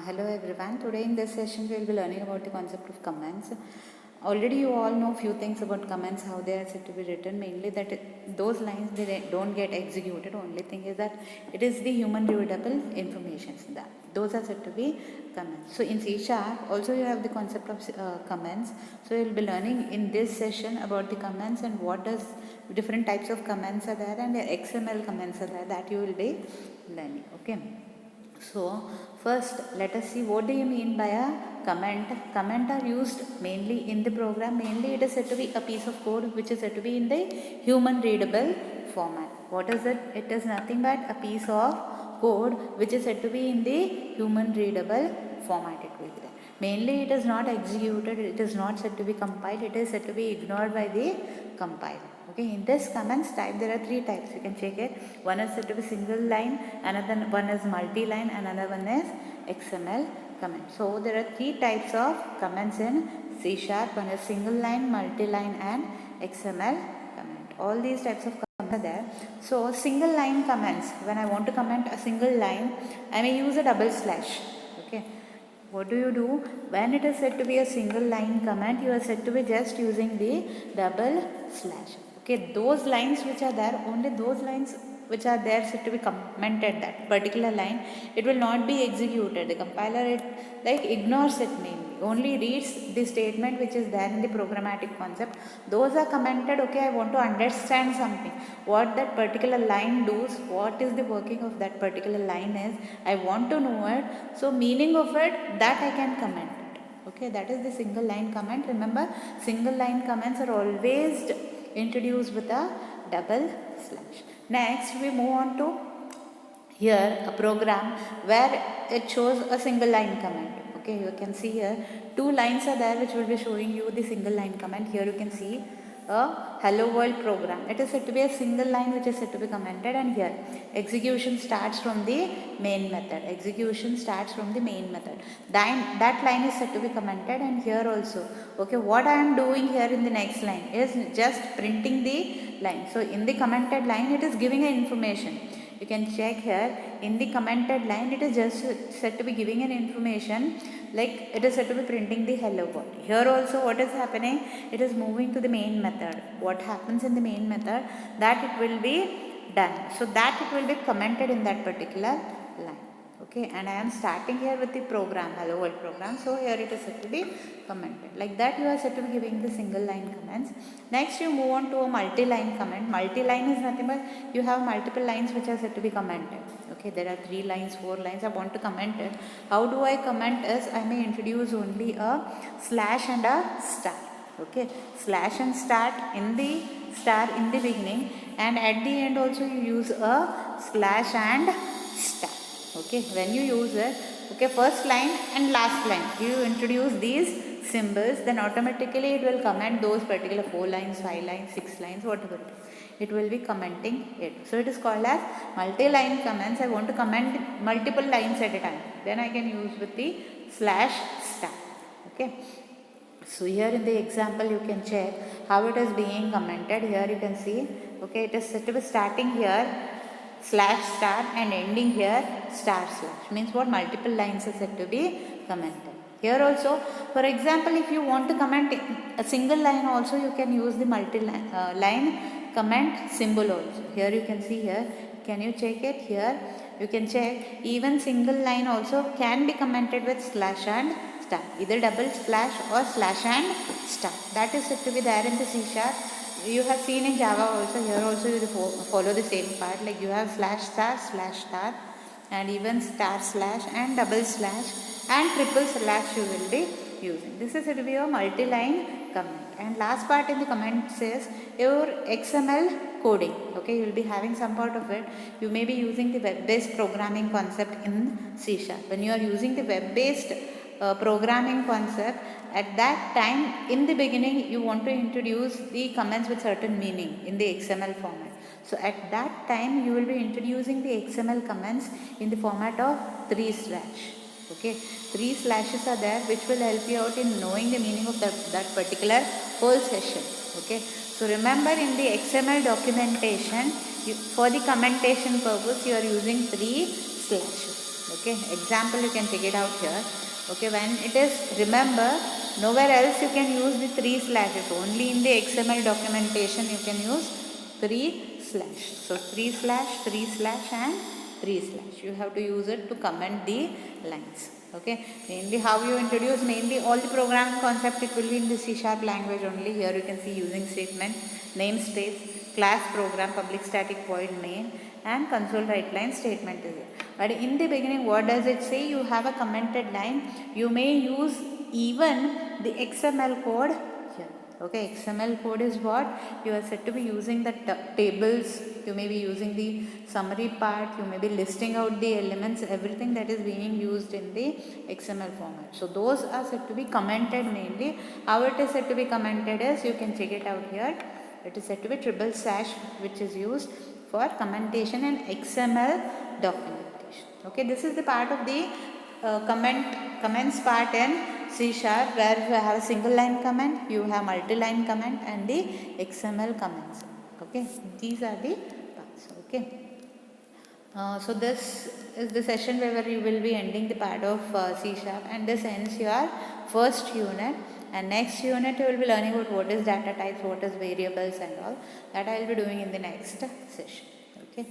Hello everyone. Today in this session we will be learning about the concept of comments. Already you all know few things about comments, how they are said to be written. Mainly that those lines they don't get executed. Only thing is that it is the human readable information. That those are said to be comments. So in C# also you have the concept of comments. So you will be learning in this session about the comments and what does different types of comments are there and the XML comments are there, that you will be learning. Okay. So first let us see what do you mean by a comment. Comment are used mainly in the program. Mainly it is said to be a piece of code which is said to be in the human readable format. What is it? It is nothing but a piece of code which is said to be in the human readable format. It will be there. Mainly it is not executed, it is not said to be compiled, it is said to be ignored by the compiler. Okay, in this comments type there are three types. You can check it. One is said to be single line, another one is multi-line, another one is XML comment. So there are three types of comments in C#. One is single line, multi-line and XML comment. All these types of comments are there. So single line comments, when I want to comment a single line, I may use a double slash. Okay. What do you do? When it is said to be a single line comment, you are said to be just using the double slash. Okay, those lines which are there, only those lines which are there said to be commented, that particular line, it will not be executed. The compiler ignores it mainly, only reads the statement which is there in the programmatic concept. Those are commented. Okay, I want to understand something, what that particular line does, what is the working of that particular line is, I want to know it. So meaning of it, that I can comment it. Okay, that is the single line comment. Remember, single line comments are always introduced with a double slash. Next we move on to here a program where it shows a single line comment. Okay, you can see here two lines are there which will be showing you the single line comment. Here you can see a hello world program. It is said to be a single line which is said to be commented, and here execution starts from the main method. Execution starts from the main method. That line is said to be commented, and here also. Okay, what I am doing here in the next line is just printing the line. So in the commented line it is giving an information. You can check here in the commented line, it is just said to be giving an information, like it is said to be printing the hello world. Here also what is happening, it is moving to the main method. What happens in the main method, that it will be done. So that it will be commented in that particular line. Okay, and I am starting here with the program, hello world program. So here it is said to be commented. Like that you are said to be giving the single line comments. Next you move on to a multi-line comment. Multi-line is nothing but you have multiple lines which are said to be commented. Okay, there are 3 lines, 4 lines, I want to comment it. How do I comment is, I may introduce only a slash and a star. Okay, slash and start in the star in the beginning, and at the end also you use a slash and star. Okay, when you use it, okay, first line and last line, you introduce these symbols, then automatically it will comment those particular 4 lines, 5 lines, 6 lines, whatever it will be commenting it. So it is called as multi-line comments. I want to comment multiple lines at a time, then I can use with the slash star. Okay, so here in the example you can check how it is being commented. Here you can see, okay, it is said to be starting here slash star and ending here star slash, means what, multiple lines are said to be commented. Here also, for example, if you want to comment a single line also, you can use the multi-line line comment symbol also. Here you can see here, can you check it here? You can check even single line also can be commented with slash and star, either double slash or slash and star. That is said to be there in the C#. You have seen in Java also. Here also you follow the same part, like you have slash star and even star slash and double slash and triple slash you will be using. This is said to be a multi-line comment. And last part in the comment says your XML coding. Okay, you will be having some part of it. You may be using the web-based programming concept in C#. When you are using the web-based programming concept, at that time in the beginning you want to introduce the comments with certain meaning in the XML format. So at that time you will be introducing the XML comments in the format of 3 slash. Okay, 3 slashes are there which will help you out in knowing the meaning of that particular whole session. Okay, so remember in the XML documentation, for the commentation purpose you are using 3 slashes. Okay, example you can take it out here. Okay, when it is, remember, nowhere else you can use the 3 slashes, only in the XML documentation you can use 3 slash. So 3 slash, 3 slash and 3 slash. You have to use it to comment the lines. Okay, mainly how you introduce, mainly all the programming concept, it will be in the C# language only. Here you can see using statement, namespace, class program, public static void main, and console write line statement is it. But in the beginning, what does it say? You have a commented line. You may use even the XML code here. Okay, XML code is what you are said to be using the tables. You may be using the summary part. You may be listing out the elements, everything that is being used in the XML format. So those are said to be commented mainly. How it is said to be commented is, you can check it out here. It is said to be triple slash, which is used for commentation and XML documentation. Okay, this is the part of the comments part in C#, where you have a single line comment, you have multi-line comment, and the XML comments. Okay, these are the parts. Okay. So this is the session where you will be ending the part of C#, and this ends your first unit. And next unit you will be learning about what is data types, what is variables and all. That I will be doing in the next session. Okay.